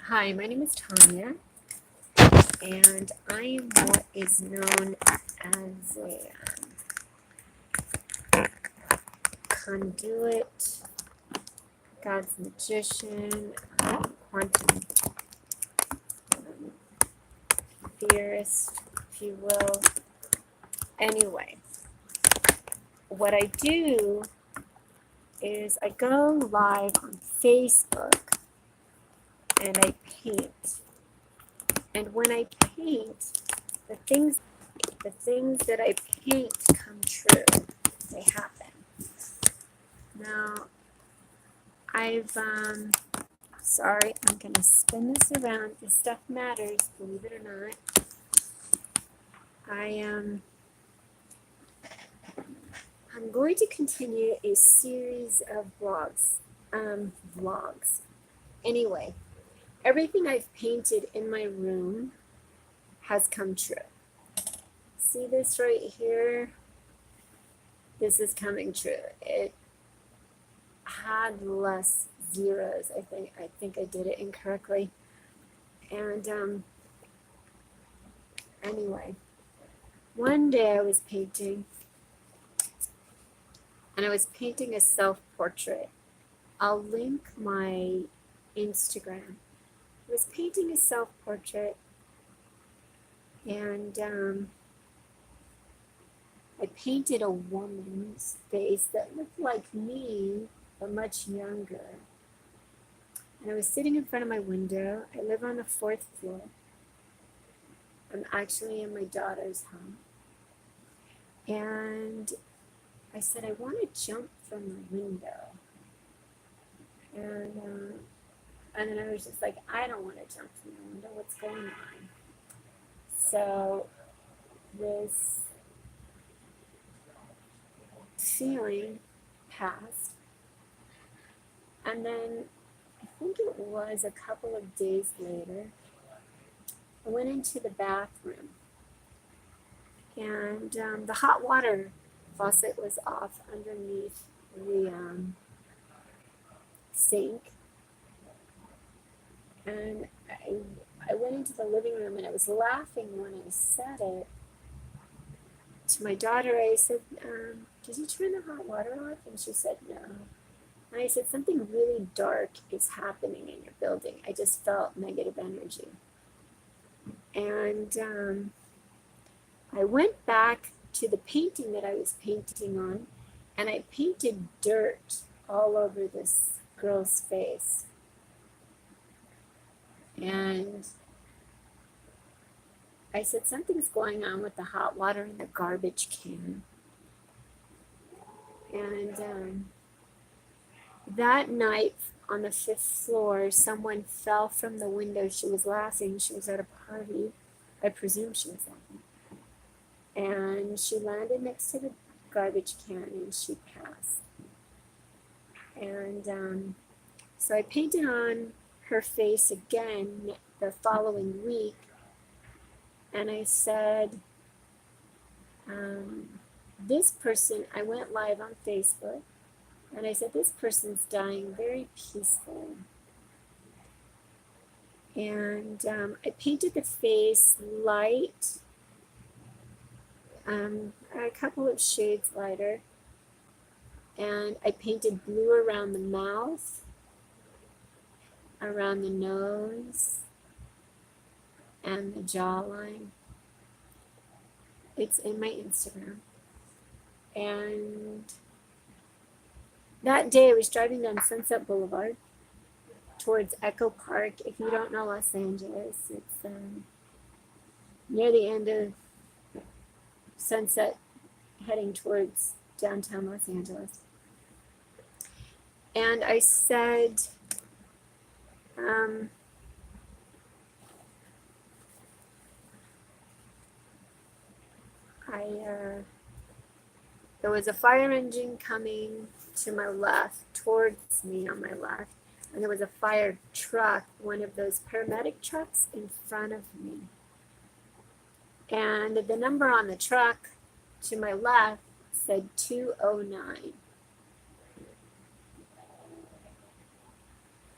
Hi, my name is Tanya, and I am what is known as a conduit, God's magician, quantum theorist, if you will. Anyway, what I do is I go live on Facebook and I paint. And when I paint, the things that I paint come true. They happen. Now, sorry, I'm going to spin this around. This stuff matters, believe it or not. I'm going to continue a series of vlogs. Anyway, everything I've painted in my room has come true. See this right here? This is coming true. It had less zeros. I think I did it incorrectly. And anyway, one day I was painting, and I was painting a self-portrait. I'll link my Instagram. I was painting a self-portrait, and I painted a woman's face that looked like me, but much younger. And I was sitting in front of my window. I live on the 4th floor. I'm actually in my daughter's home. And I said, I want to jump from the window. And then I was just like, I don't want to jump from the window. What's going on? So this feeling passed. And then I think it was a couple of days later, I went into the bathroom, and the hot water faucet was off underneath the sink. And I went into the living room, and I was laughing when I said it to my daughter. I said, did you turn the hot water off? And she said, no. And I said, something really dark is happening in your building. I just felt negative energy. And I went back to the painting that I was painting on, and I painted dirt all over this girl's face. And I said, something's going on with the hot water in the garbage can. And that night on the 5th floor, someone fell from the window. She was laughing. She was at a party. I presume she was laughing. And she landed next to the garbage can, and she passed. And so I painted on her face again the following week, and I said, this person, I went live on Facebook, and I said, this person's dying very peacefully. And I painted the face light, a couple of shades lighter, and I painted blue around the mouth, around the nose, and the jawline. It's in my Instagram. And that day I was driving down Sunset Boulevard towards Echo Park. If you don't know Los Angeles, it's near the end of Sunset, heading towards downtown Los Angeles. And I said, there was a fire engine coming to my left, towards me on my left, and there was a fire truck, one of those paramedic trucks, in front of me. And the number on the truck to my left said 209.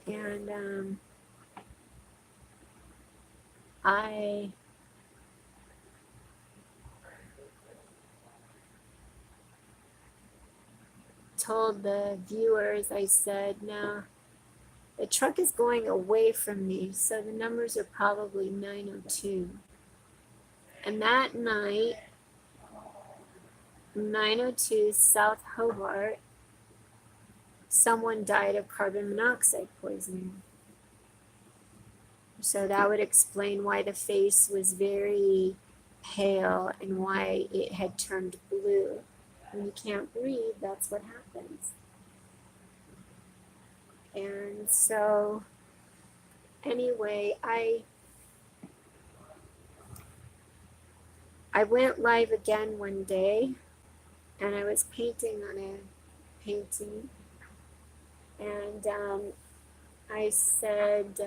And I told the viewers, I said, now the truck is going away from me, so the numbers are probably 902. And that night, 902 South Hobart, someone died of carbon monoxide poisoning. So that would explain why the face was very pale and why it had turned blue. When you can't breathe, that's what happens. And so, anyway, I went live again one day, and I was painting on a painting, and I said,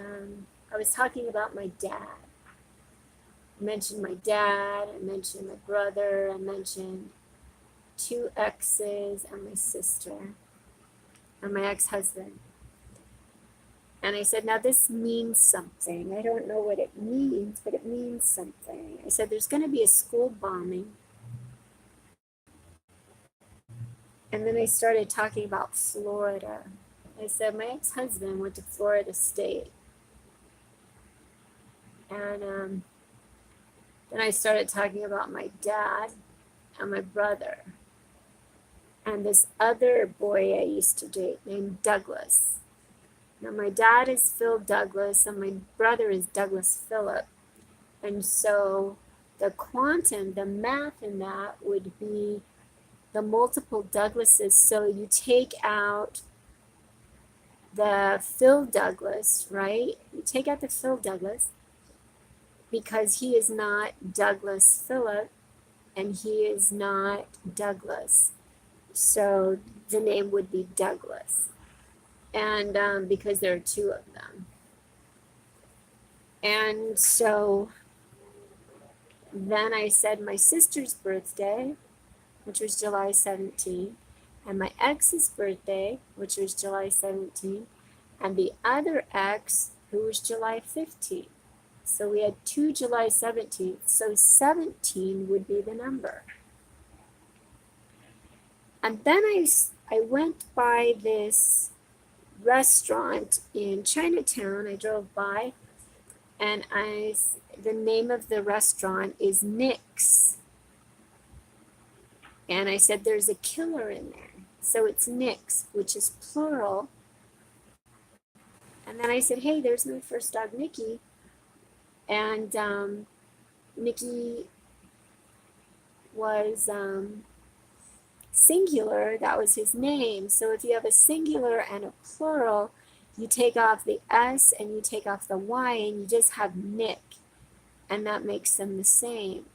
I was talking about my dad. I mentioned my dad, I mentioned my brother, I mentioned 2 exes and my sister and my ex-husband. And I said, now this means something. I don't know what it means, but it means something. I said, there's going to be a school bombing. And then I started talking about Florida. I said, my ex-husband went to Florida State. And then I started talking about my dad and my brother and this other boy I used to date named Douglas. Now my dad is Phil Douglas and my brother is Douglas Phillip. And so the quantum, the math in that would be the multiple Douglases. So you take out the Phil Douglas, right? You take out the Phil Douglas because he is not Douglas Phillip and he is not Douglas. So the name would be Douglas. And because there are 2 of them. And so then I said my sister's birthday, which was July 17, and my ex's birthday, which was July 17, and the other ex, who was July 15. So we had 2 July 17th. So 17 would be the number. And then I went by this restaurant in Chinatown. I drove by, and the name of the restaurant is Nick's. And I said, there's a killer in there. So it's Nick's, which is plural. And then I said, hey, there's my first dog, Nikki. And Nikki was singular, that was his name. So if you have a singular and a plural, you take off the S and you take off the Y and you just have Nick, and that makes them the same.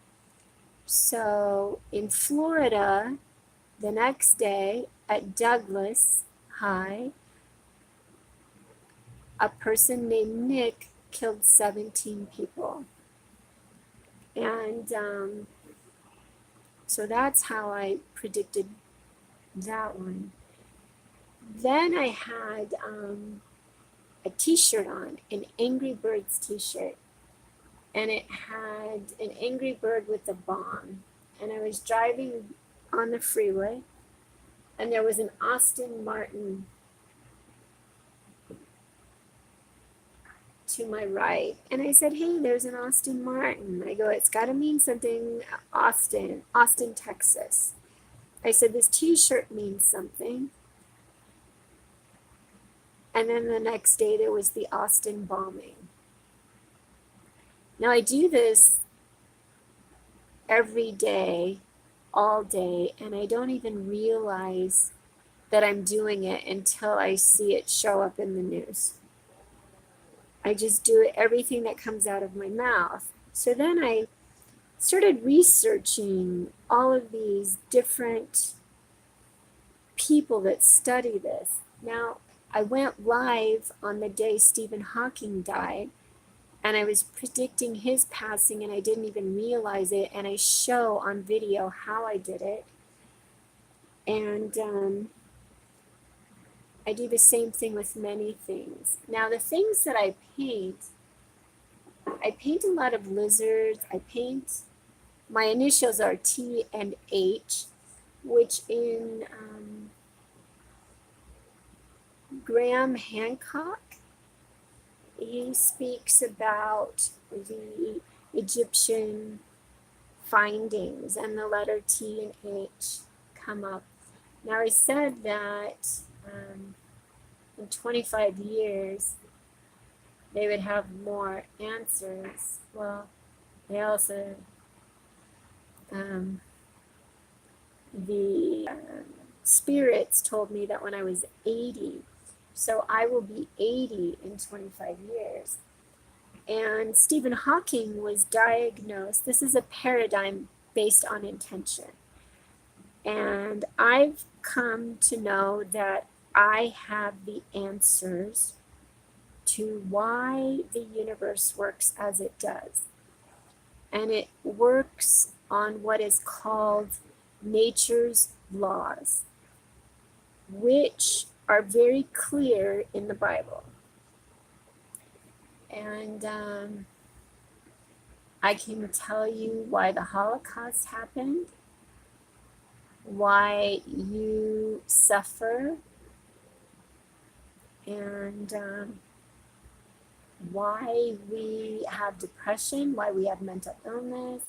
So in Florida, the next day at Douglas High, a person named Nick killed 17 people. And so that's how I predicted that one. Then I had a t-shirt on, an Angry Birds t-shirt. And it had an angry bird with a bomb. And I was driving on the freeway, and there was an Aston Martin to my right. And I said, hey, there's an Aston Martin. I go, it's got to mean something, Austin, Texas. I said, this t-shirt means something. And then the next day there was the Austin bombing. Now I do this every day, all day, and I don't even realize that I'm doing it until I see it show up in the news. I just do everything that comes out of my mouth. So then I started researching all of these different people that study this. Now, I went live on the day Stephen Hawking died, and I was predicting his passing, and I didn't even realize it, and I show on video how I did it. And I do the same thing with many things. Now, the things that I paint I paint a lot of lizards. My initials are T and H, which in Graham Hancock, he speaks about the Egyptian findings, and the letter T and H come up. Now, he said that in 25 years, they would have more answers. Well, they also, the spirits told me that when I was 80, so I will be 80 in 25 years. And Stephen Hawking was diagnosed, this is a paradigm based on intention. And I've come to know that I have the answers to why the universe works as it does. And it works on what is called nature's laws, which are very clear in the Bible. And I can tell you why the Holocaust happened, why you suffer, and why we have depression, why we have mental illness,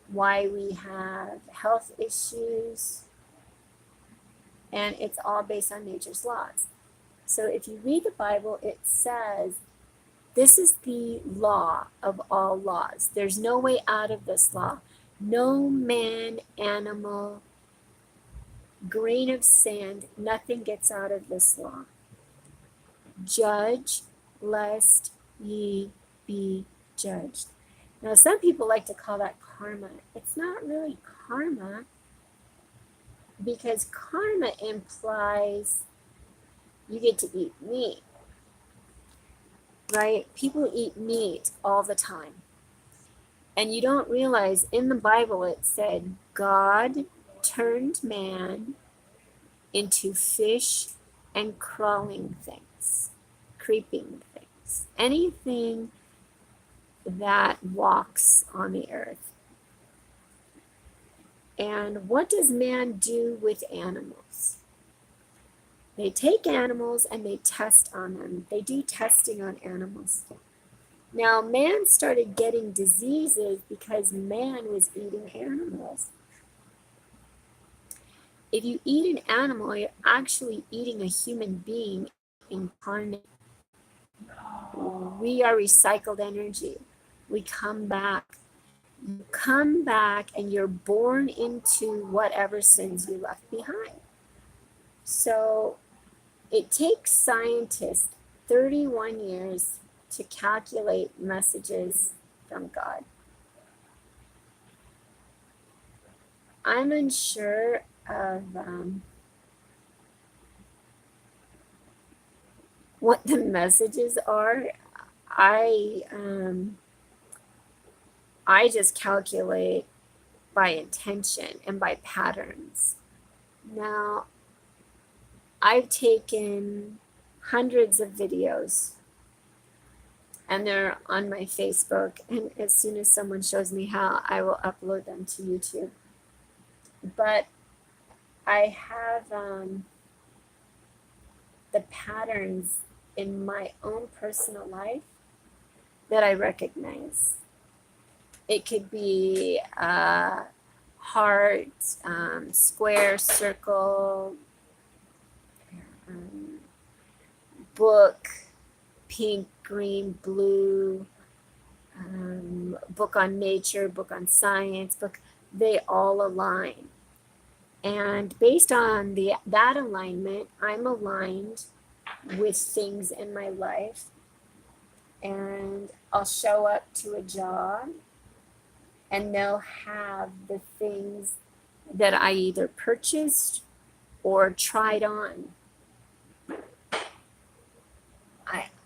why we have health issues, and it's all based on nature's laws. So if you read the Bible, it says, this is the law of all laws. There's no way out of this law. No man, animal, grain of sand, nothing gets out of this law. Judge lest ye be judged. Now, some people like to call that karma. It's not really karma, because karma implies you get to eat meat, right? People eat meat all the time. And you don't realize in the Bible it said God turned man into fish and crawling things, creeping things, anything that walks on the earth. And what does man do with animals? They take animals and they test on them. They do testing on animals. Now, man started getting diseases because man was eating animals. If you eat an animal, you're actually eating a human being incarnate. We are recycled energy. We come back. You come back and you're born into whatever sins you left behind. So it takes scientists 31 years to calculate messages from God. I'm unsure of what the messages are. I just calculate by intention and by patterns. Now, I've taken hundreds of videos and they're on my Facebook, and as soon as someone shows me how, I will upload them to YouTube. But I have the patterns in my own personal life that I recognize. It could be heart, square, circle, book, pink, green, blue, book on nature, book on science, book, they all align. And based on that alignment, I'm aligned with things in my life, and I'll show up to a job and they'll have the things that I either purchased or tried on.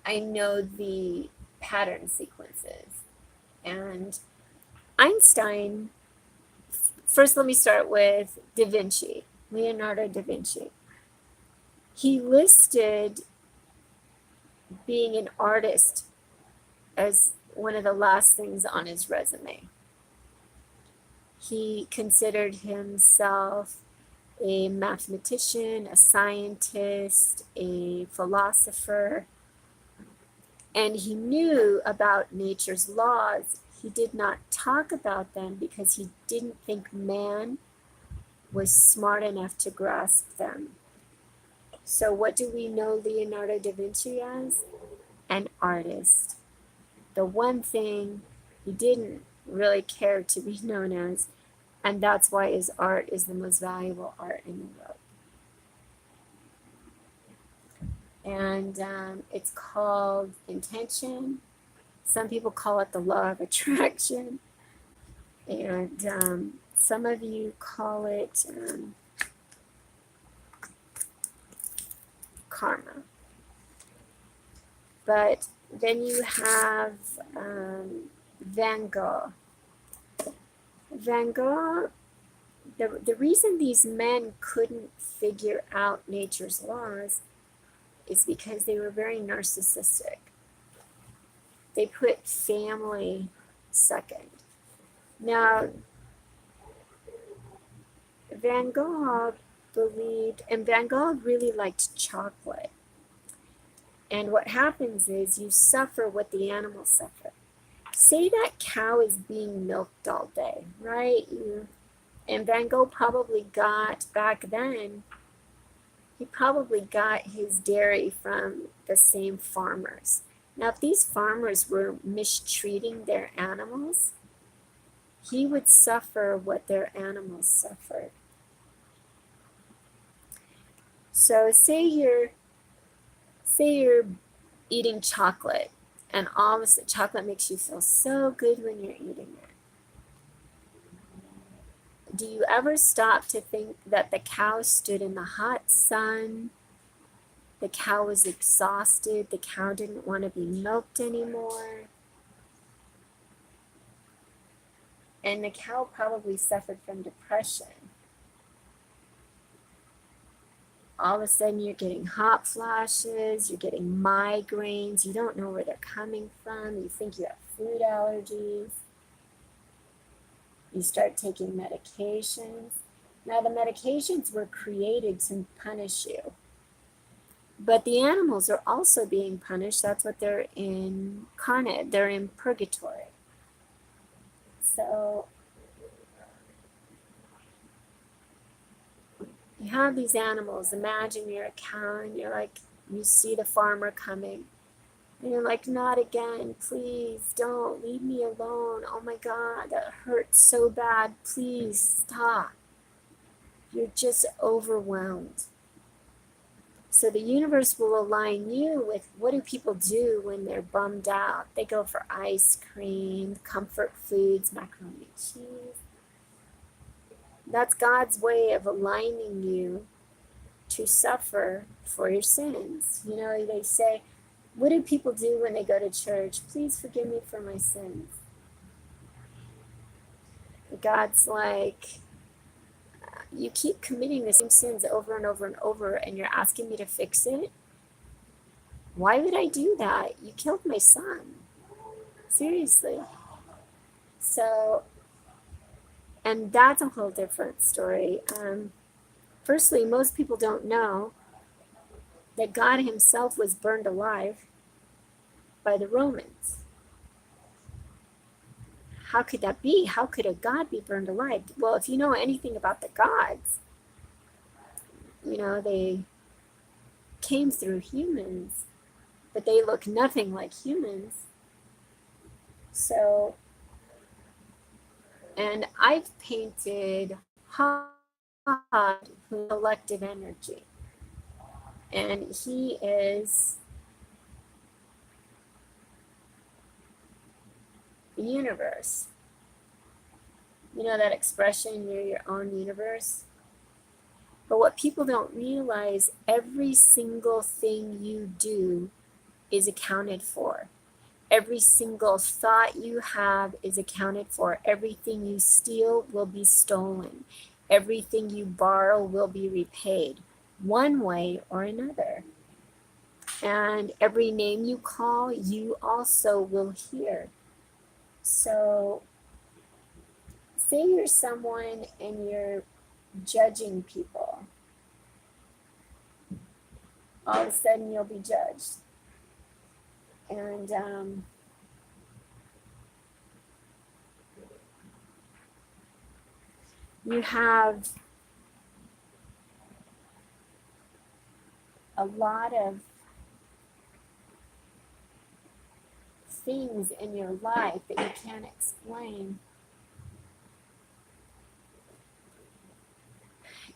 I know the pattern sequences. And Einstein, first let me start with Da Vinci, Leonardo da Vinci. He listed being an artist as one of the last things on his resume. He considered himself a mathematician, a scientist, a philosopher, and he knew about nature's laws. He did not talk about them because he didn't think man was smart enough to grasp them. So what do we know Leonardo da Vinci as? An artist. The one thing he didn't really care to be known as, and that's why his art is the most valuable art in the world. And it's called intention. Some people call it the law of attraction. And some of you call it karma. But then you have Van Gogh. Van Gogh, the reason these men couldn't figure out nature's laws is because they were very narcissistic. They put family second. Now, Van Gogh believed, and Van Gogh really liked chocolate. And what happens is you suffer what the animals suffer. Say that cow is being milked all day, right? And Van Gogh probably got, back then, he probably got his dairy from the same farmers. Now, if these farmers were mistreating their animals, he would suffer what their animals suffered. So say you're eating chocolate, and all of a sudden chocolate makes you feel so good when you're eating it. Do you ever stop to think that the cow stood in the hot sun? The cow was exhausted. The cow didn't want to be milked anymore. And the cow probably suffered from depression. All of a sudden you're getting hot flashes, you're getting migraines, you don't know where they're coming from, you think you have food allergies. You start taking medications. Now the medications were created to punish you. But the animals are also being punished. That's what they're incarnate. They're in purgatory. So you have these animals. Imagine you're a cow and you're like, you see the farmer coming. And you're like, not again, please don't, leave me alone. Oh my God, that hurts so bad. Please stop. You're just overwhelmed. So the universe will align you with, what do people do when they're bummed out? They go for ice cream, comfort foods, macaroni and cheese. That's God's way of aligning you to suffer for your sins. You know, they say, what do people do when they go to church? Please forgive me for my sins. God's like, you keep committing the same sins over and over and over, and you're asking me to fix it? Why would I do that? You killed my son. Seriously. So, and that's a whole different story. Firstly, most people don't know that God himself was burned alive by the Romans. How could that be? How could a God be burned alive? Well, if you know anything about the gods, you know, they came through humans, but they look nothing like humans. So, and I've painted Hod, collective energy. And he is the universe. You know that expression, you're your own universe? But what people don't realize, every single thing you do is accounted for. Every single thought you have is accounted for. Everything you steal will be stolen. Everything you borrow will be repaid, one way or another. And every name you call, you also will hear. So say you're someone and you're judging people. All of a sudden you'll be judged. And you have a lot of things in your life that you can't explain.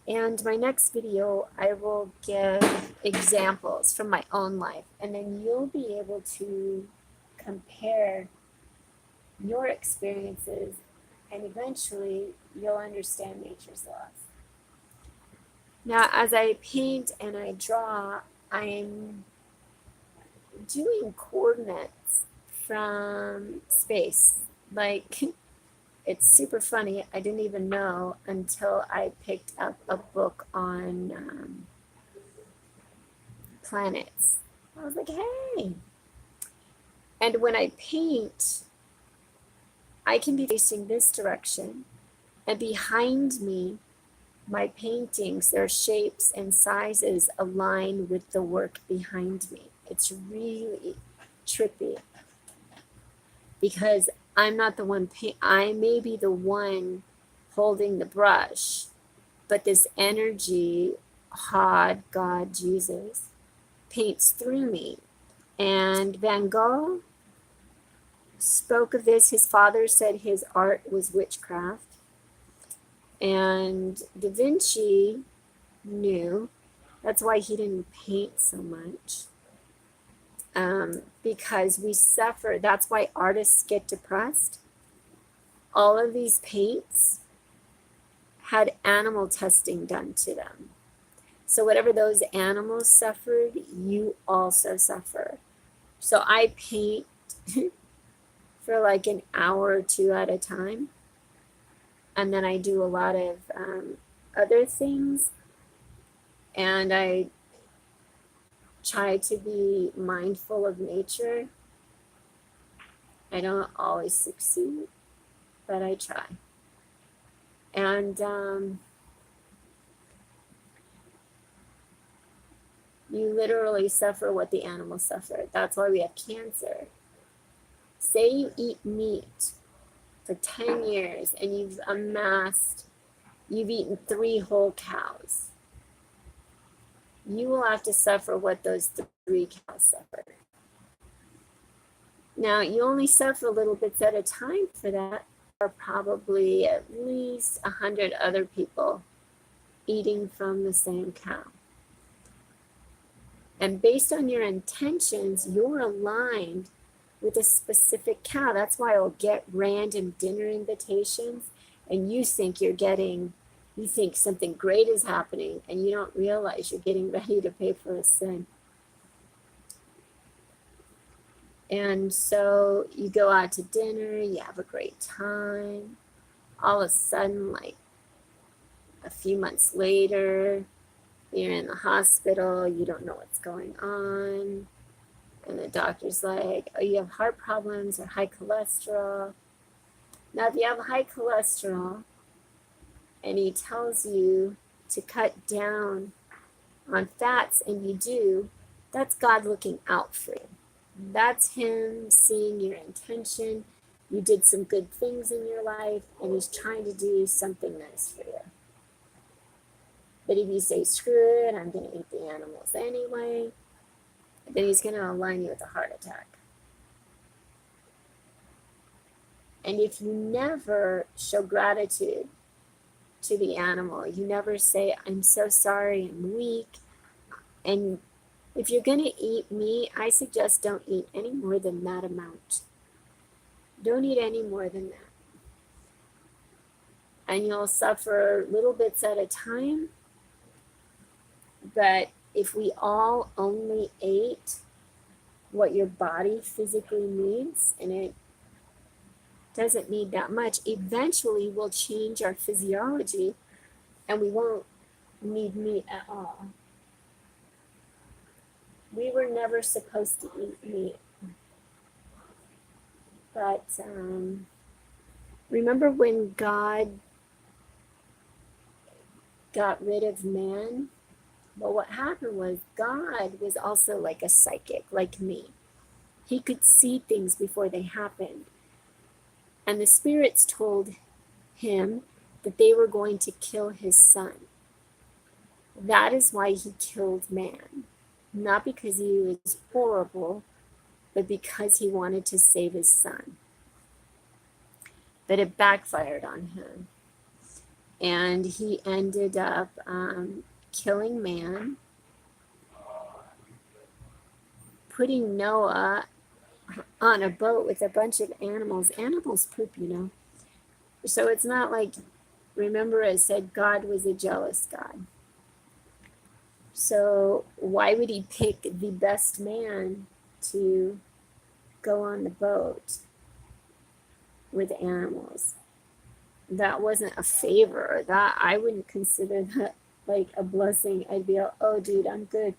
And my next video, I will give examples from my own life, and then you'll be able to compare your experiences, and eventually you'll understand nature's laws. Now, as I paint and I draw, I'm doing coordinates from space. Like, it's super funny. I didn't even know until I picked up a book on planets. I was like, hey. And when I paint, I can be facing this direction, and behind me, my paintings, their shapes and sizes align with the work behind me. It's really trippy because I'm not the one I may be the one holding the brush, but this energy, God, Jesus, paints through me. And Van Gogh spoke of this. His father said his art was witchcraft. And Da Vinci knew. That's why he didn't paint so much. Because we suffer. That's why artists get depressed. All of these paints had animal testing done to them. So whatever those animals suffered, you also suffer. So I paint for like an hour or two at a time. And then I do a lot of other things. And I try to be mindful of nature. I don't always succeed, but I try. And you literally suffer what the animals suffer. That's why we have cancer. Say you eat meat for 10 years and you've eaten 3 whole cows. You will have to suffer what those 3 cows suffered. Now, you only suffer little bits at a time for that. There are probably at least 100 other people eating from the same cow. And based on your intentions, you're aligned with a specific cow. That's why I'll get random dinner invitations, and you think something great is happening, and you don't realize you're getting ready to pay for a sin. And so you go out to dinner, you have a great time. All of a sudden, like a few months later, you're in the hospital, you don't know what's going on. And the doctor's like, oh, you have heart problems or high cholesterol. Now, if you have high cholesterol and he tells you to cut down on fats and you do, that's God looking out for you. That's him seeing your intention. You did some good things in your life and he's trying to do something nice for you. But if you say, screw it, I'm going to eat the animals anyway, then he's going to align you with a heart attack. And if you never show gratitude to the animal, you never say, I'm so sorry, I'm weak. And if you're going to eat meat, I suggest don't eat any more than that amount. Don't eat any more than that. And you'll suffer little bits at a time. But if we all only ate what your body physically needs, and it doesn't need that much, eventually we'll change our physiology and we won't need meat at all. We were never supposed to eat meat, but remember when God got rid of man? Well, what happened was God was also like a psychic, like me. He could see things before they happened. And the spirits told him that they were going to kill his son. That is why he killed man. Not because he was horrible, but because he wanted to save his son. But it backfired on him. And he ended up killing man, putting Noah on a boat with a bunch of animals. Animals poop, you know. So it's not like, remember it said God was a jealous God. So why would he pick the best man to go on the boat with animals? That wasn't a favor. That I wouldn't consider that like a blessing. I'd be like, oh dude, I'm good.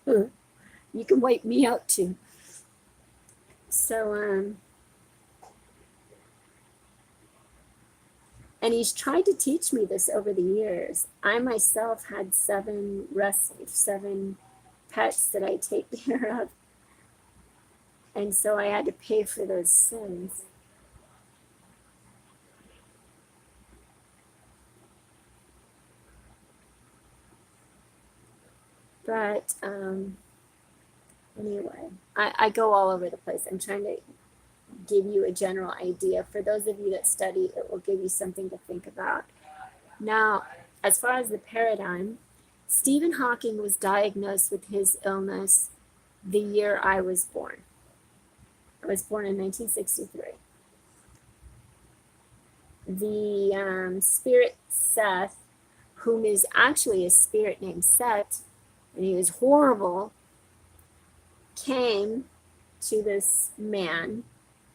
You can wipe me out too. So and he's tried to teach me this over the years. I myself had 7 pets that I take care of. And so I had to pay for those sins. But anyway, I go all over the place. I'm trying to give you a general idea. For those of you that study, it will give you something to think about. Now, as far as the paradigm, Stephen Hawking was diagnosed with his illness the year I was born. I was born in 1963. The spirit Seth, whom is actually a spirit named Set, and he was horrible, came to this man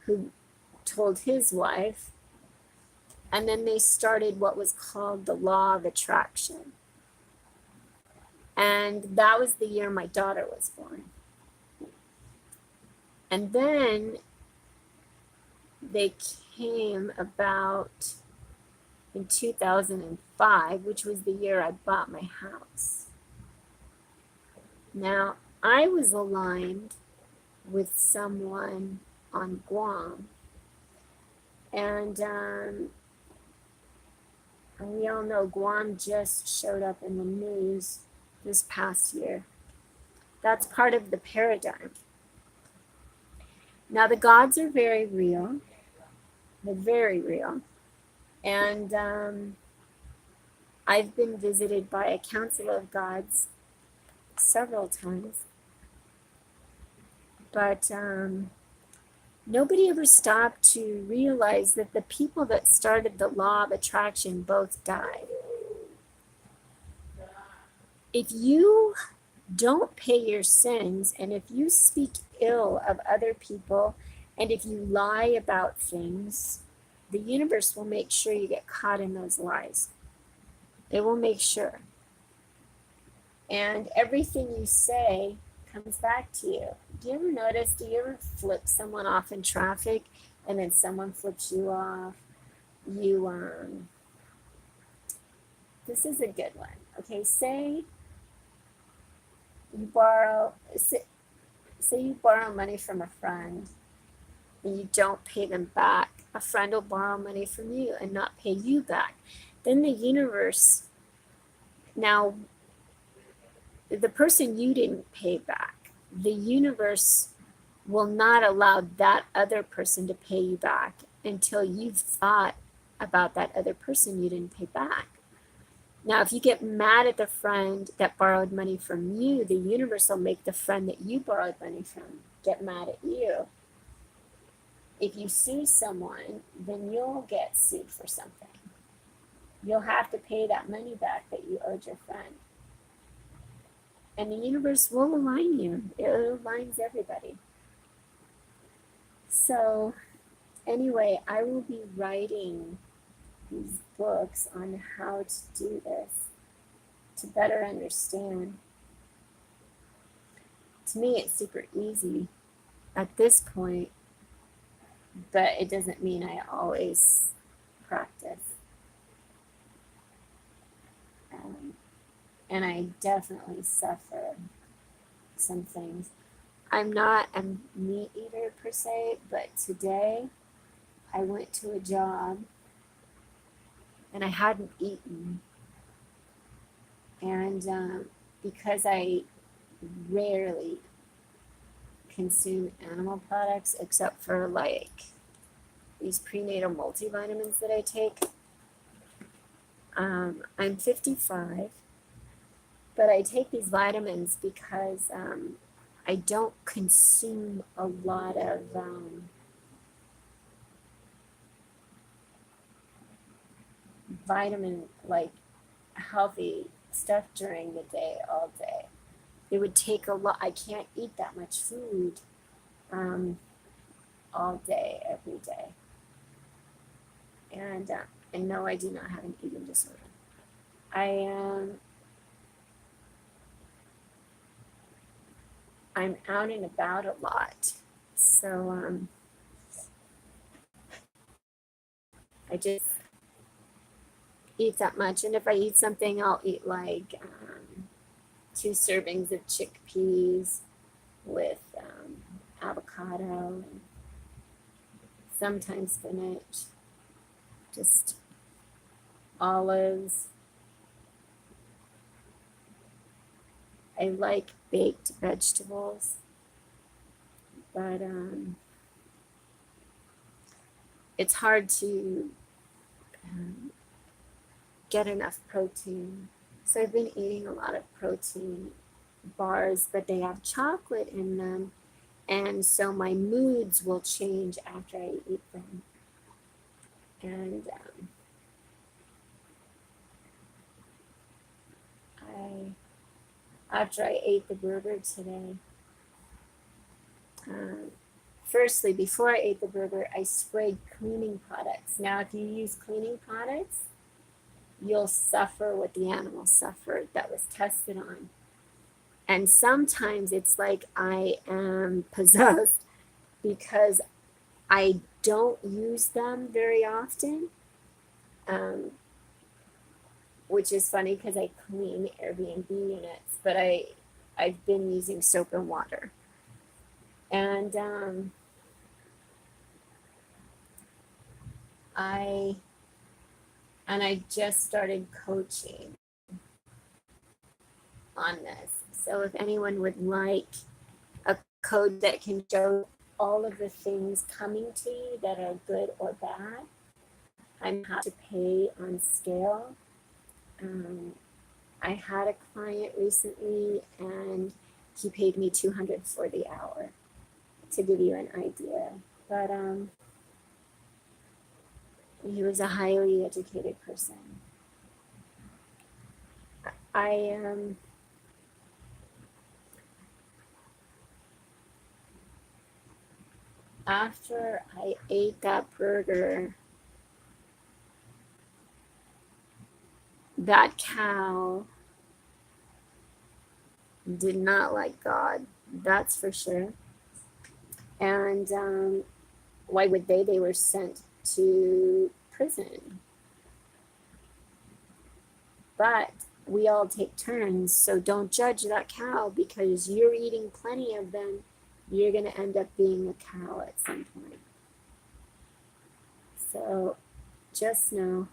who told his wife, and then they started what was called the law of attraction. And that was the year my daughter was born. And then they came about in 2005, which was the year I bought my house. Now, I was aligned with someone on Guam. And we all know Guam just showed up in the news this past year. That's part of the paradigm. Now, the gods are very real. They're very real. And I've been visited by a council of gods several times. But nobody ever stopped to realize that the people that started the law of attraction both died. If you don't pay your sins, and if you speak ill of other people, and if you lie about things, the universe will make sure you get caught in those lies. It will make sure. And everything you say comes back to you. Do you ever notice, do you ever flip someone off in traffic and then someone flips you off? This is a good one. Okay, say you borrow money from a friend and you don't pay them back. A friend will borrow money from you and not pay you back. Then the universe, now the person you didn't pay back, the universe will not allow that other person to pay you back until you've thought about that other person you didn't pay back. Now, if you get mad at the friend that borrowed money from you, the universe will make the friend that you borrowed money from get mad at you. If you sue someone, then you'll get sued for something. You'll have to pay that money back that you owed your friend. And the universe will align you. It aligns everybody. So anyway, I will be writing these books on how to do this, to better understand. To me, it's super easy at this point but it doesn't mean I always practice. And I definitely suffer some things. I'm not a meat eater per se, but today I went to a job and I hadn't eaten. And because I rarely consume animal products except for like these prenatal multivitamins that I take, I'm 55, but I take these vitamins because I don't consume a lot of vitamin, like healthy stuff during the day, all day. It would take a lot. I can't eat that much food all day, every day. And no, I do not have an eating disorder. I'm out and about a lot, so I just eat that much. And if I eat something, I'll eat like 2 servings of chickpeas with avocado and sometimes spinach, just olives. I like baked vegetables, but it's hard to get enough protein. So I've been eating a lot of protein bars, but they have chocolate in them. And so my moods will change after I eat them. And after I ate the burger today, firstly, before I ate the burger, I sprayed cleaning products. Now, if you use cleaning products, you'll suffer what the animals suffered that was tested on. And sometimes it's like I am possessed because I don't use them very often, which is funny because I clean Airbnb units, but I've been using soap and water. And I just started coaching on this. So if anyone would like a code that can show all of the things coming to you that are good or bad, I'm happy to pay on scale. I had a client recently and he paid me $200 for the hour, to give you an idea. But he was a highly educated person. After I ate that burger, that cow did not like God, that's for sure. And why would they? They were sent to prison. But we all take turns, so don't judge that cow because you're eating plenty of them. You're going to end up being a cow at some point. So just know,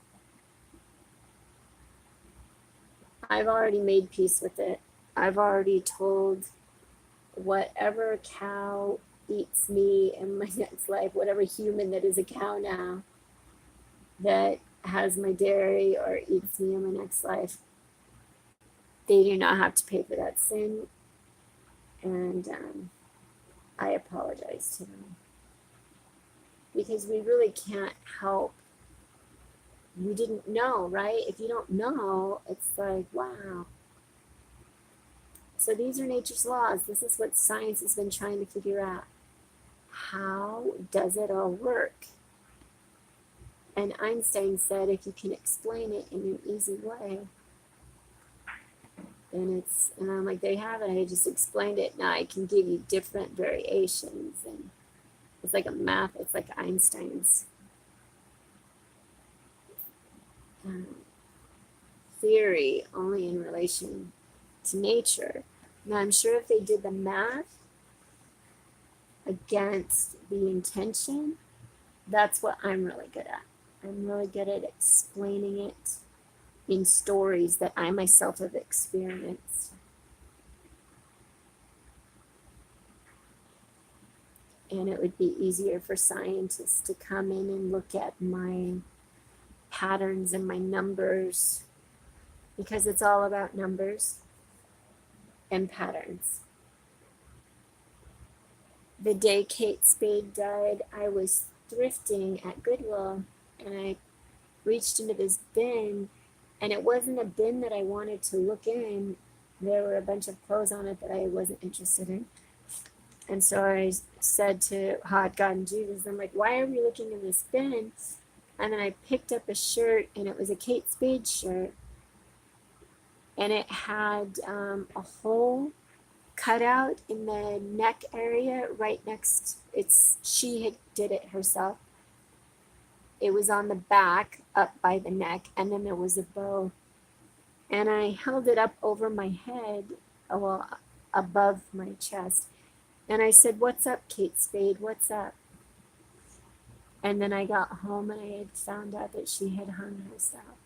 I've already made peace with it. I've already told whatever cow eats me in my next life, whatever human that is a cow now that has my dairy or eats me in my next life, they do not have to pay for that sin. And I apologize to them because we really can't help. We didn't know, right? If you don't know, it's like, wow. So these are nature's laws. This is what science has been trying to figure out. How does it all work? And Einstein said, if you can explain it in an easy way, then it's, and I'm like, there you have it. I just explained it. Now I can give you different variations. And It's like a math, it's like Einstein's theory only in relation to nature. Now, I'm sure if they did the math against the intention, that's what I'm really good at. I'm really good at explaining it in stories that I myself have experienced. And it would be easier for scientists to come in and look at my patterns and my numbers, because it's all about numbers and patterns. The day Kate Spade died, I was thrifting at Goodwill, and I reached into this bin, and it wasn't a bin that I wanted to look in. There were a bunch of clothes on it that I wasn't interested in. And so I said to Hot God and Jesus, I'm like, why are we looking in this bin? And then I picked up a shirt, and it was a Kate Spade shirt. And it had a hole cut out in the neck area right next. She did it herself. It was on the back up by the neck, and then there was a bow. And I held it up over my head, well, above my chest. And I said, what's up, Kate Spade? What's up? And then I got home and I had found out that she had hung herself.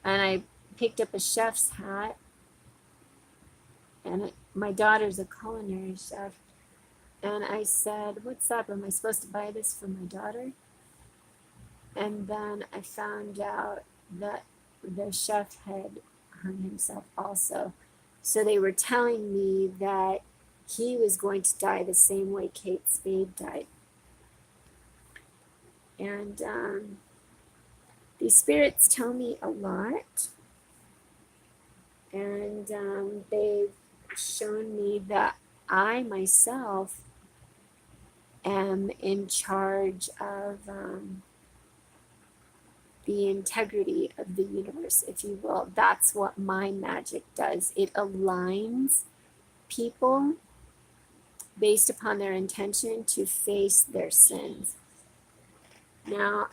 And I picked up a chef's hat. And my daughter's a culinary chef. And I said, what's up? Am I supposed to buy this for my daughter? And then I found out that the chef had hung himself also. So they were telling me that he was going to die the same way Kate Spade died. And these spirits tell me a lot. And they've shown me that I myself am in charge of the integrity of the universe, if you will. That's what my magic does. It aligns people based upon their intention to face their sins. Now,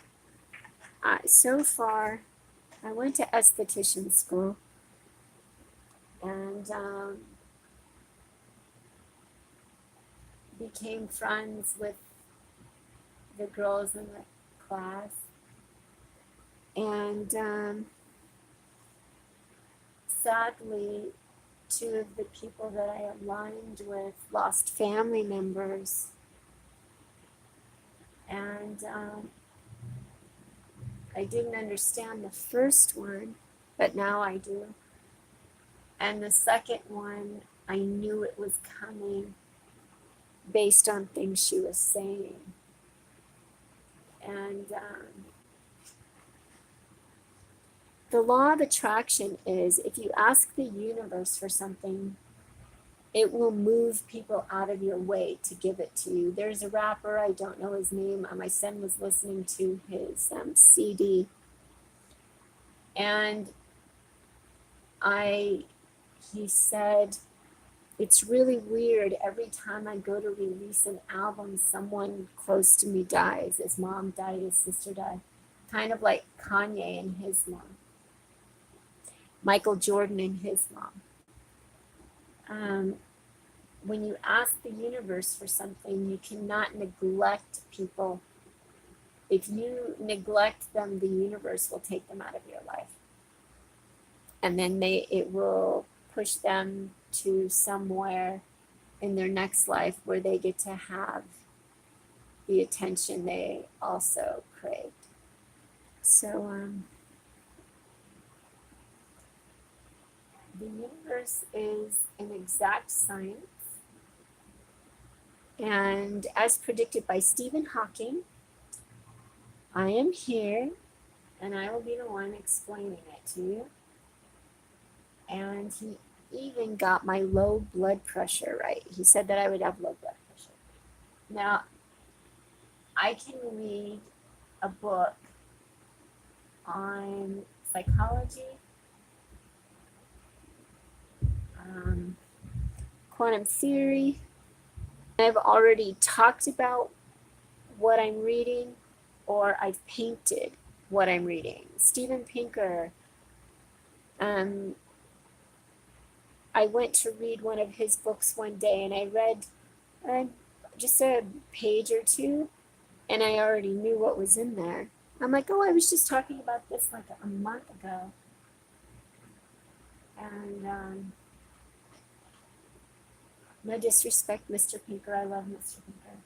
so far, I went to esthetician school, and became friends with the girls in the class. And sadly, two of the people that I aligned with lost family members. And I didn't understand the first one, but now I do. And the second one, I knew it was coming based on things she was saying. And the law of attraction is, if you ask the universe for something, it will move people out of your way to give it to you. There's a rapper, I don't know his name. My son was listening to his CD. And he said, it's really weird. Every time I go to release an album, someone close to me dies. His mom died, his sister died. Kind of like Kanye and his mom. Michael Jordan and his mom. When you ask the universe for something, you cannot neglect people. If you neglect them, the universe will take them out of your life. And then it will push them to somewhere in their next life where they get to have the attention they also craved. So the universe is an exact science. And as predicted by Stephen Hawking, I am here and I will be the one explaining it to you. And he even got my low blood pressure right. He said that I would have low blood pressure. Now, I can read a book on psychology, quantum theory. I've already talked about what I'm reading, or I've painted what I'm reading. Steven Pinker, I went to read one of his books one day, and I read just a page or two, and I already knew what was in there. I'm like, oh, I was just talking about this like a month ago. And no disrespect, Mr. Pinker. I love Mr. Pinker.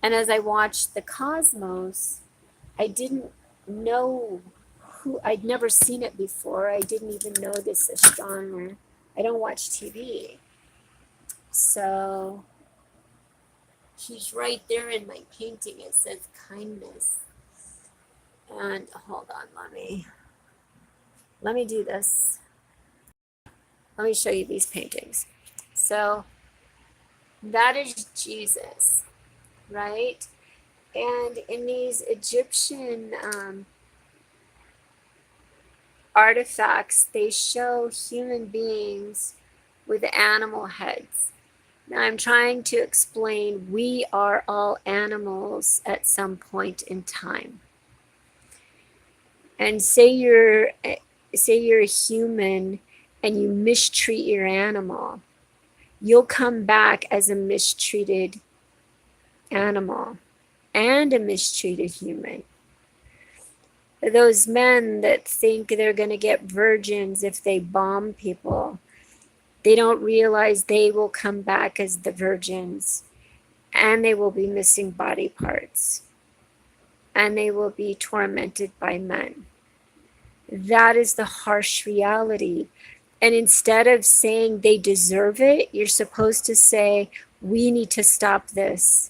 And as I watched The Cosmos, I didn't know who, I'd never seen it before. I didn't even know this astronomer. I don't watch TV. So he's right there in my painting. It says kindness. And hold on, let me do this. Let me show you these paintings. So that is Jesus, right? And in these Egyptian artifacts, they show human beings with animal heads. Now I'm trying to explain we are all animals at some point in time. And say you're a human and you mistreat your animal, you'll come back as a mistreated animal and a mistreated human. Those men that think they're going to get virgins if they bomb people, they don't realize they will come back as the virgins, and they will be missing body parts, and they will be tormented by men. That is the harsh reality. And instead of saying they deserve it, you're supposed to say, we need to stop this.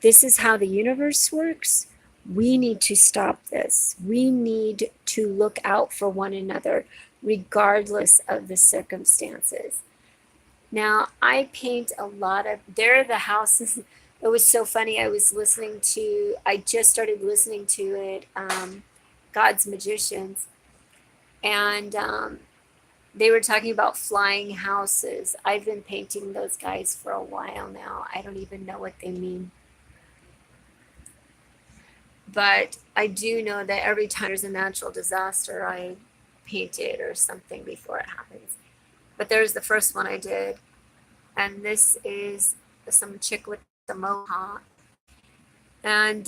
This is how the universe works. We need to stop this. We need to look out for one another, regardless of the circumstances. Now, I paint a lot of, there are the houses. It was so funny. I just started listening to it, God's Magicians. And they were talking about flying houses. I've been painting those guys for a while now. I don't even know what they mean. But I do know that every time there's a natural disaster, I paint it or something before it happens. But there's the first one I did. And this is some chick with the mohawk. And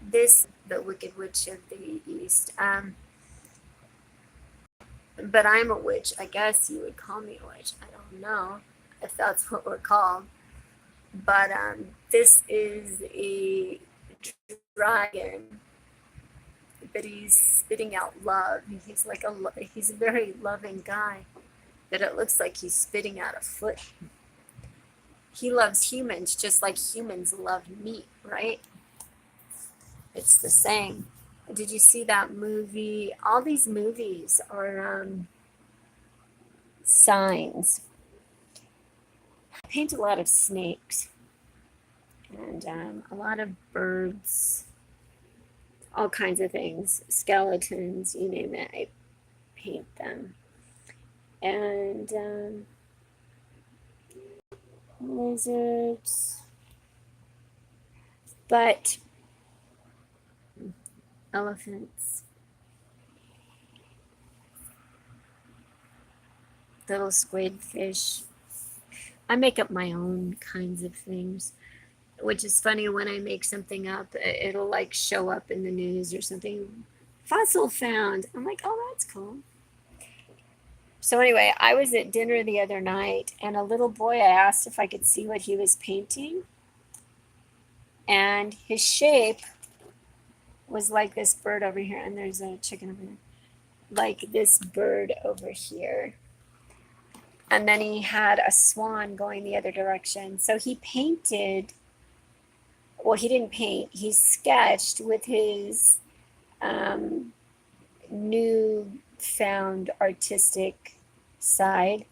this, the Wicked Witch of the East. But I'm a witch. I guess you would call me a witch. I don't know if that's what we're called. But this is a dragon, but he's spitting out love. He's a very loving guy, but it looks like he's spitting out a foot. He loves humans just like humans love meat, right? It's the same. Did you see that movie? All these movies are signs. I paint a lot of snakes and a lot of birds, all kinds of things, skeletons, you name it, I paint them. And lizards, but elephants, little squid fish. I make up my own kinds of things, which is funny. When I make something up, it'll like show up in the news or something. Fossil found. I'm like, oh, that's cool. So anyway, I was at dinner the other night, and a little boy, I asked if I could see what he was painting. And his shape was like this bird over here, and there's a chicken over there. Like this bird over here. And then he had a swan going the other direction. So he painted, well, he didn't paint, he sketched with his newfound artistic side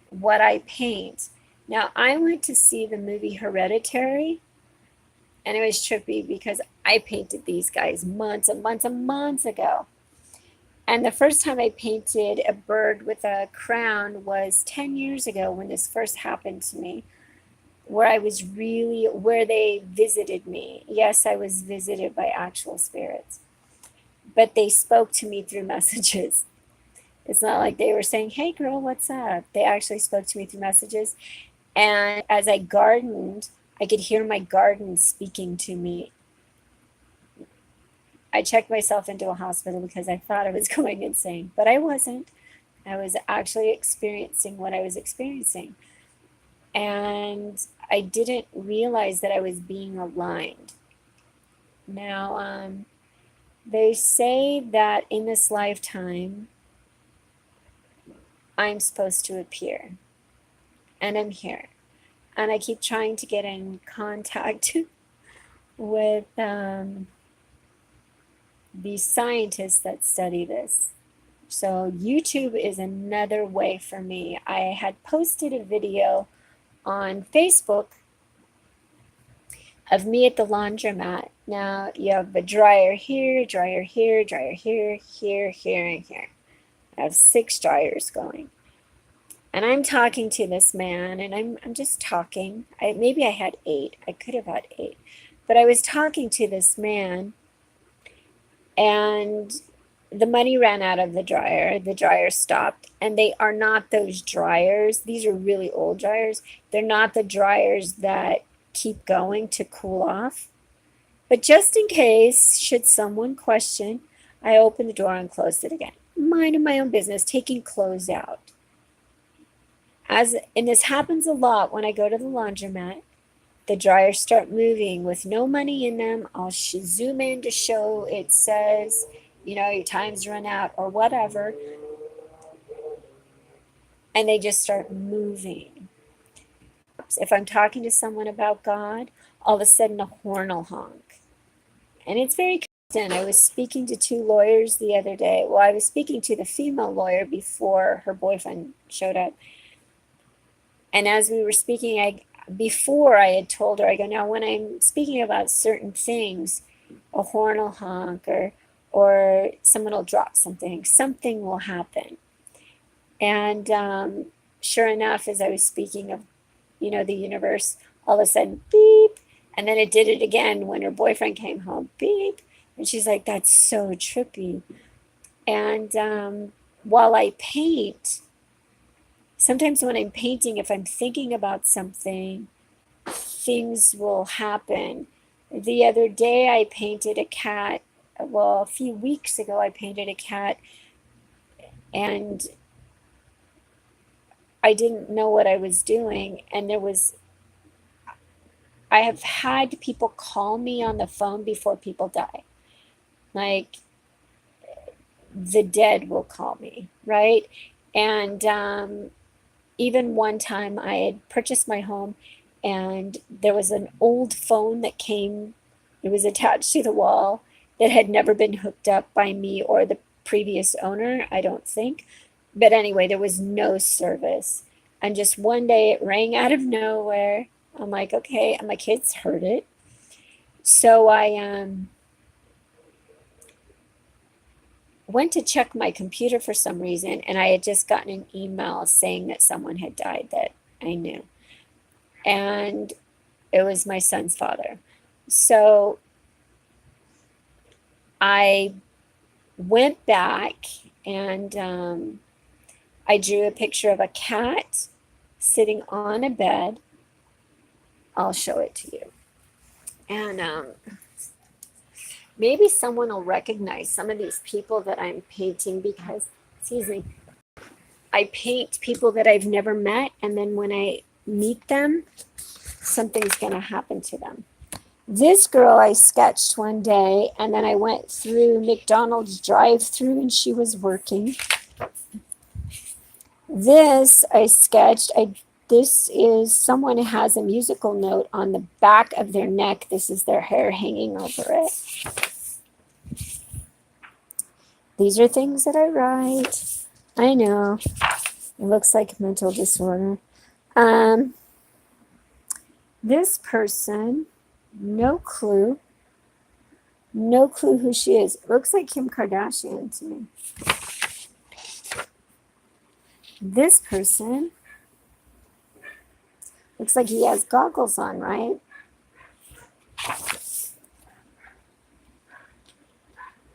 what I paint. Now, I went to see the movie Hereditary, and it was trippy because I painted these guys months and months and months ago. And the first time I painted a bird with a crown was 10 years ago when this first happened to me, where they visited me. Yes, I was visited by actual spirits, but they spoke to me through messages. It's not like they were saying, "Hey girl, what's up?" They actually spoke to me through messages. And as I gardened, I could hear my garden speaking to me. I checked myself into a hospital because I thought I was going insane, but I wasn't. I was actually experiencing what I was experiencing. And I didn't realize that I was being aligned. Now, they say that in this lifetime, I'm supposed to appear, and I'm here. And I keep trying to get in contact with these scientists that study this. So YouTube is another way for me. I had posted a video on Facebook of me at the laundromat. Now you have a dryer here, dryer here, dryer here, here, here, and here. I have 6 dryers going. And I'm talking to this man, and I'm just talking. Maybe I had 8. I could have had 8. But I was talking to this man, and the money ran out of the dryer. The dryer stopped, and they are not those dryers. These are really old dryers. They're not the dryers that keep going to cool off. But just in case, should someone question, I opened the door and closed it again. Minding my own business, taking clothes out. And this happens a lot when I go to the laundromat. The dryers start moving with no money in them. I'll zoom in to show it says, your time's run out or whatever. And they just start moving. If I'm talking to someone about God, all of a sudden a horn will honk. And it's very constant. I was speaking to 2 lawyers the other day. Well, I was speaking to the female lawyer before her boyfriend showed up. And as we were speaking, before I had told her, I go, now when I'm speaking about certain things, a horn will honk or someone will drop something will happen. And sure enough, as I was speaking of, the universe, all of a sudden, beep. And then it did it again when her boyfriend came home, beep. And she's like, that's so trippy. And while I paint, sometimes when I'm painting, if I'm thinking about something, things will happen. The other day I painted a cat. Well, a few weeks ago I painted a cat, and I didn't know what I was doing. And I have had people call me on the phone before people die. Like the dead will call me, right? And even one time I had purchased my home, and there was an old phone that came, it was attached to the wall, that had never been hooked up by me or the previous owner, I don't think. But anyway, there was no service. And just one day it rang out of nowhere. I'm like, okay, and my kids heard it. So I went to check my computer for some reason, and I had just gotten an email saying that someone had died that I knew. And it was my son's father. So I went back and I drew a picture of a cat sitting on a bed. I'll show it to you. And maybe someone will recognize some of these people that I'm painting because, excuse me, I paint people that I've never met, and then when I meet them, something's going to happen to them. This girl I sketched one day, and then I went through McDonald's drive-through and she was working. This I sketched. This is someone who has a musical note on the back of their neck. This is their hair hanging over it. These are things that I write. I know. It looks like mental disorder. This person, no clue who she is. It looks like Kim Kardashian to me. This person looks like he has goggles on, right?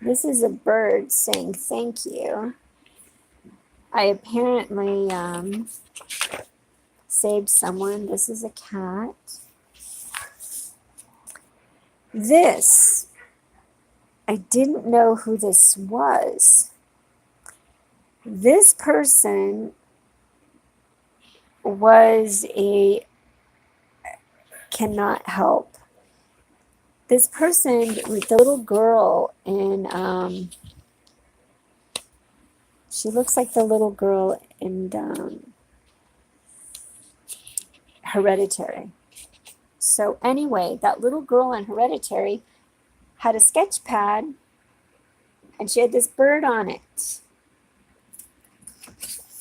This is a bird saying thank you. I apparently saved someone. This is a cat. This, I didn't know who this was. This person was a cannot help. This person with the little girl in she looks like the little girl in Hereditary. So anyway, that little girl in Hereditary had a sketch pad and she had this bird on it.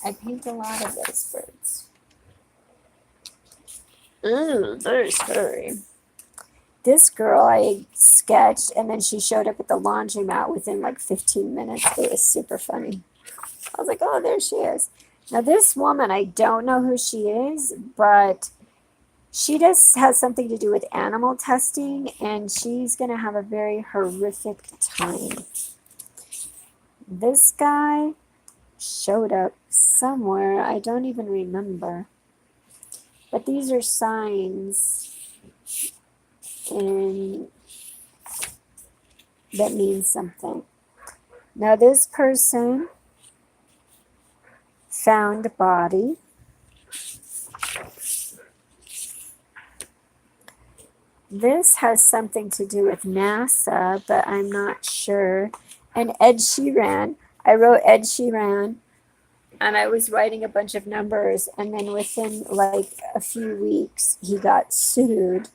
I paint a lot of those birds. Ooh, very scary. This girl I sketched and then she showed up at the laundromat within like 15 minutes. It was super funny. I was like, oh, there she is. Now this woman, I don't know who she is, but she just has something to do with animal testing and she's going to have a very horrific time. This guy showed up somewhere. I don't even remember. But these are signs that mean something. Now this person found a body. This has something to do with NASA, but I'm not sure. And Ed Sheeran, I wrote Ed Sheeran, and I was writing a bunch of numbers, and then within like a few weeks, he got sued.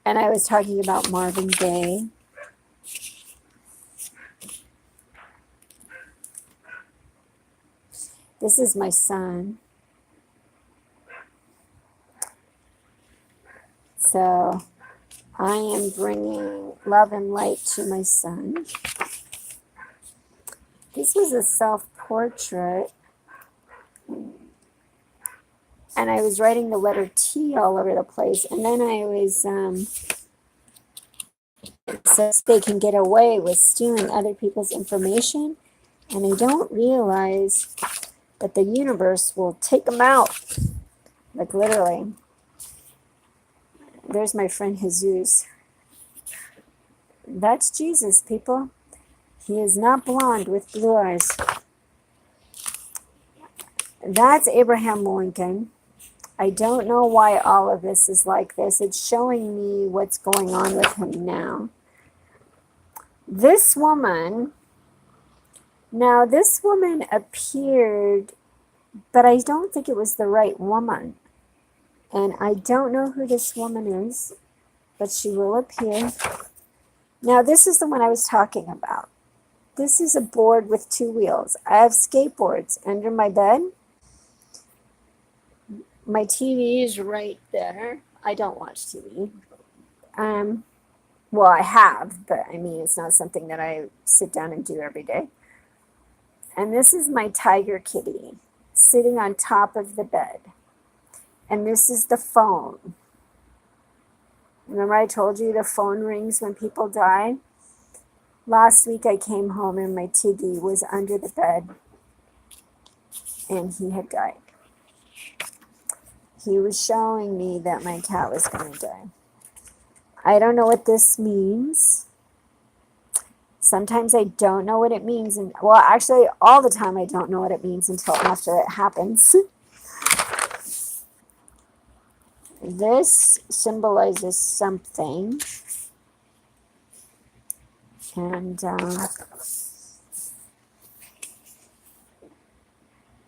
And I was talking about Marvin Gaye. This is my son. So I am bringing love and light to my son. This was a self-portrait. And I was writing the letter T all over the place. And then I was, it says they can get away with stealing other people's information. And they don't realize that the universe will take them out. Like literally. There's my friend Jesus. That's Jesus, people. He is not blonde with blue eyes. That's Abraham Lincoln. I don't know why all of this is like this. It's showing me what's going on with him now. This woman, now this woman appeared, but I don't think it was the right woman. And I don't know who this woman is, but she will appear. Now, this is the one I was talking about. This is a board with 2 wheels. I have skateboards under my bed. My TV is right there. I don't watch TV. Well, I have, but I mean, it's not something that I sit down and do every day. And this is my tiger kitty sitting on top of the bed. And this is the phone. Remember I told you the phone rings when people die? Last week I came home and my Tiggy was under the bed and he had died. He was showing me that my cat was going to die. I don't know what this means. Sometimes I don't know what it means. And well, actually, all the time I don't know what it means until after it happens. This symbolizes something. And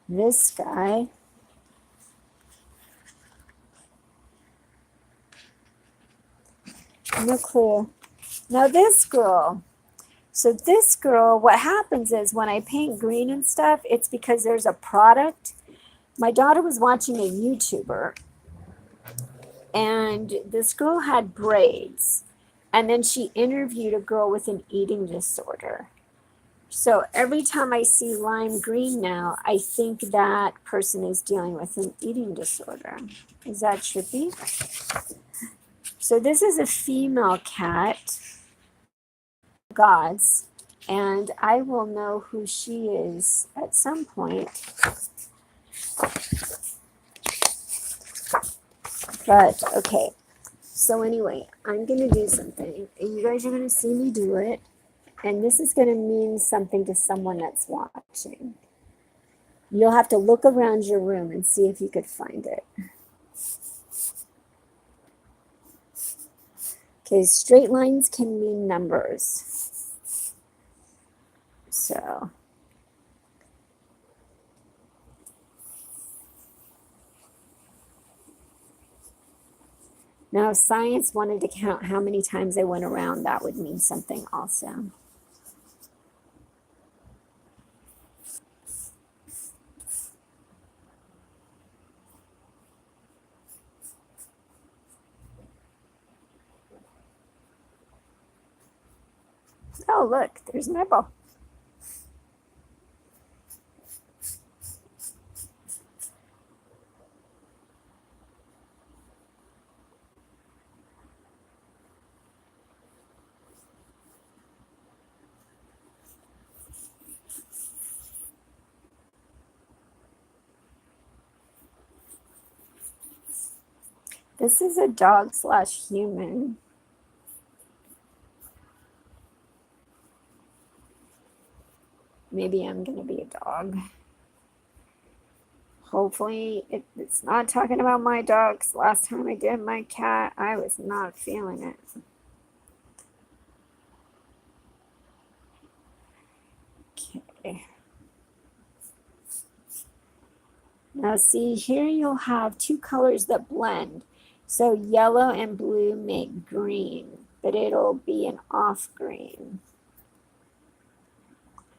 this guy, no clue. Now this girl. So this girl, what happens is when I paint green and stuff, it's because there's a product. My daughter was watching a YouTuber. And this girl had braids. And then she interviewed a girl with an eating disorder. So every time I see lime green now, I think that person is dealing with an eating disorder. Is that trippy? So this is a female cat, gods, and I will know who she is at some point. But okay, so anyway, I'm gonna do something. You guys are gonna see me do it, and this is gonna mean something to someone that's watching. You'll have to look around your room and see if you could find it. Okay, straight lines can mean numbers. So now if science wanted to count how many times I went around, that would mean something also. Oh, look, there's Nibble. This is a dog / human. Maybe I'm gonna be a dog. Hopefully it's not talking about my dogs. Last time I did my cat, I was not feeling it. Okay. Now see, here you'll have two colors that blend. So yellow and blue make green, but it'll be an off green.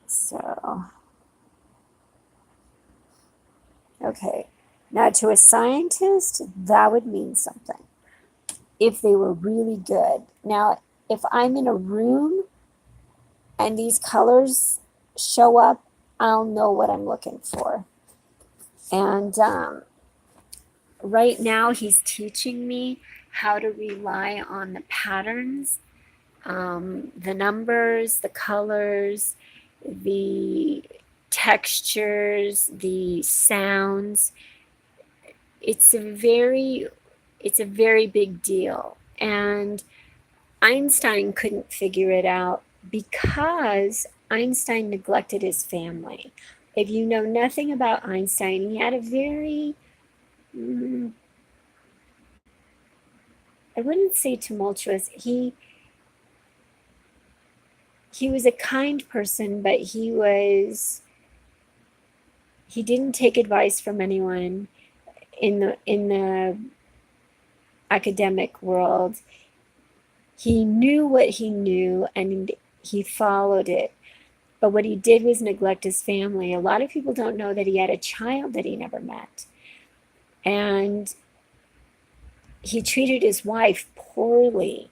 So, okay. Now to a scientist, that would mean something if they were really good. Now, if I'm in a room and these colors show up, I'll know what I'm looking for. And right now he's teaching me how to rely on the patterns, the numbers, the colors, the textures, the sounds. It's a very big deal. And Einstein couldn't figure it out because Einstein neglected his family. If you know nothing about Einstein, he had a very, I wouldn't say tumultuous. He was a kind person, but he didn't take advice from anyone in the academic world. He knew what he knew and he followed it. But what he did was neglect his family. A lot of people don't know that he had a child that he never met. And he treated his wife poorly.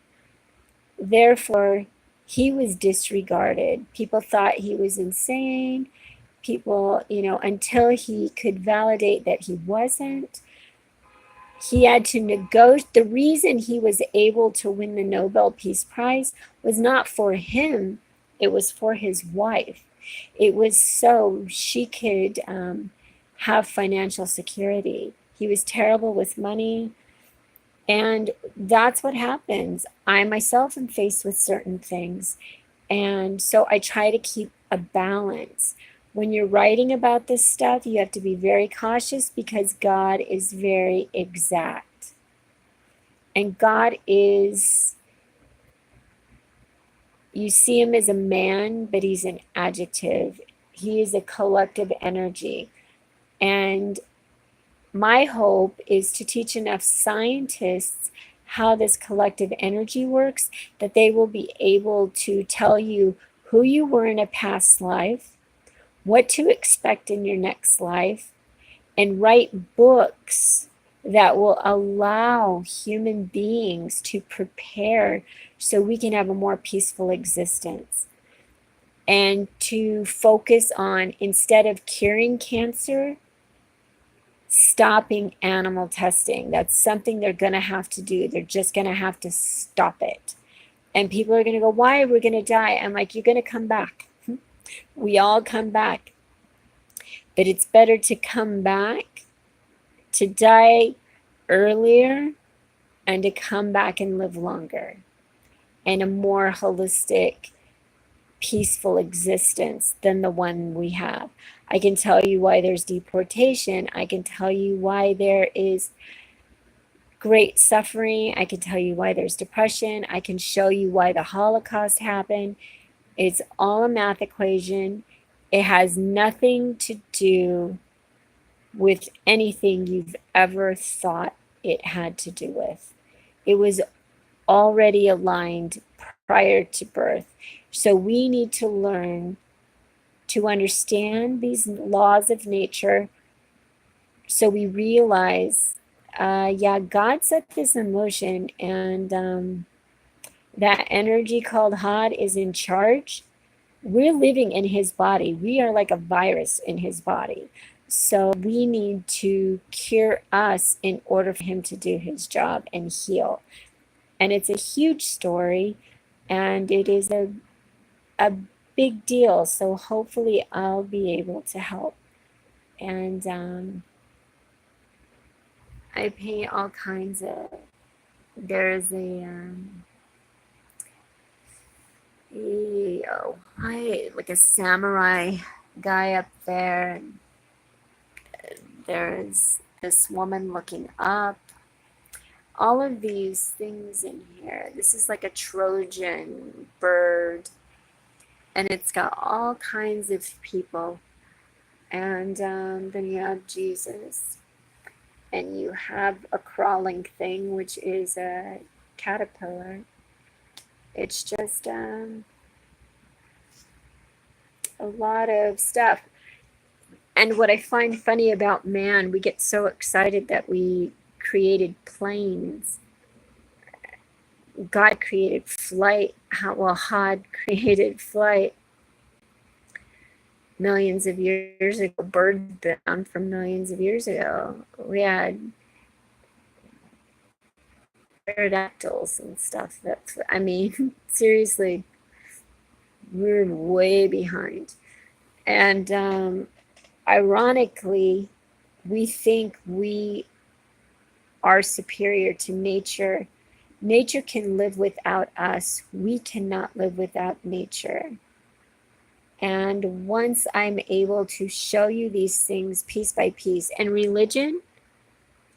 Therefore, he was disregarded. People thought he was insane. People, until he could validate that he wasn't, he had to negotiate. The reason he was able to win the Nobel Peace Prize was not for him, it was for his wife. It was so she could have financial security. He was terrible with money. And that's what happens. I myself am faced with certain things. And so I try to keep a balance. When you're writing about this stuff, you have to be very cautious because God is very exact. And God is, you see him as a man, but he's an adjective. He is a collective energy. And my hope is to teach enough scientists how this collective energy works that they will be able to tell you who you were in a past life, what to expect in your next life, and write books that will allow human beings to prepare so we can have a more peaceful existence. and to focus on, instead of curing cancer, stopping animal testing. That's something they're going to have to do. They're just going to have to stop it. And people are going to go, why are we going to die? I'm like, you're going to come back. We all come back. But it's better to come back, to die earlier, and to come back and live longer and a more holistic, peaceful existence than the one we have. I can tell you why there's deportation. I can tell you why there is great suffering. I can tell you why there's depression. I can show you why the Holocaust happened. It's all a math equation. It has nothing to do with anything you've ever thought it had to do with. It was already aligned prior to birth. So we need to learn to understand these laws of nature, so we realize, God set this in motion, and that energy called Hod is in charge. We're living in his body. We are like a virus in his body. So we need to cure us in order for him to do his job and heal. And it's a huge story, and it is a big deal. So hopefully I'll be able to help. And I paint all kinds of, there's like a samurai guy up there, and there's this woman looking up. All of these things in here. This is like a Trojan bird, and it's got all kinds of people. And then you have Jesus, and you have a crawling thing, which is a caterpillar. It's just a lot of stuff. And what I find funny about man, we get so excited that we created planes. God created flight. Hod created flight millions of years ago. Birds bound from millions of years ago. We had pterodactyls and stuff. I mean, seriously, we're way behind. And ironically, we think we are superior to nature. Nature can live without us. We cannot live without nature. And once I'm able to show you these things piece by piece, and religion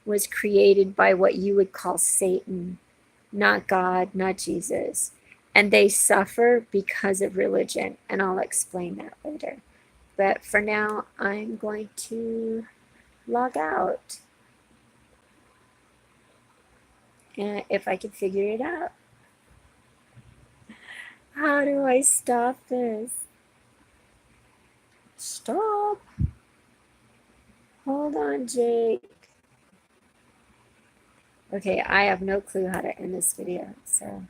was created by what you would call Satan, not God, not Jesus. And they suffer because of religion, and I'll explain that later. But for now, I'm going to log out. And if I can figure it out. How do I stop this? Stop. Hold on, Jake. Okay, I have no clue how to end this video, so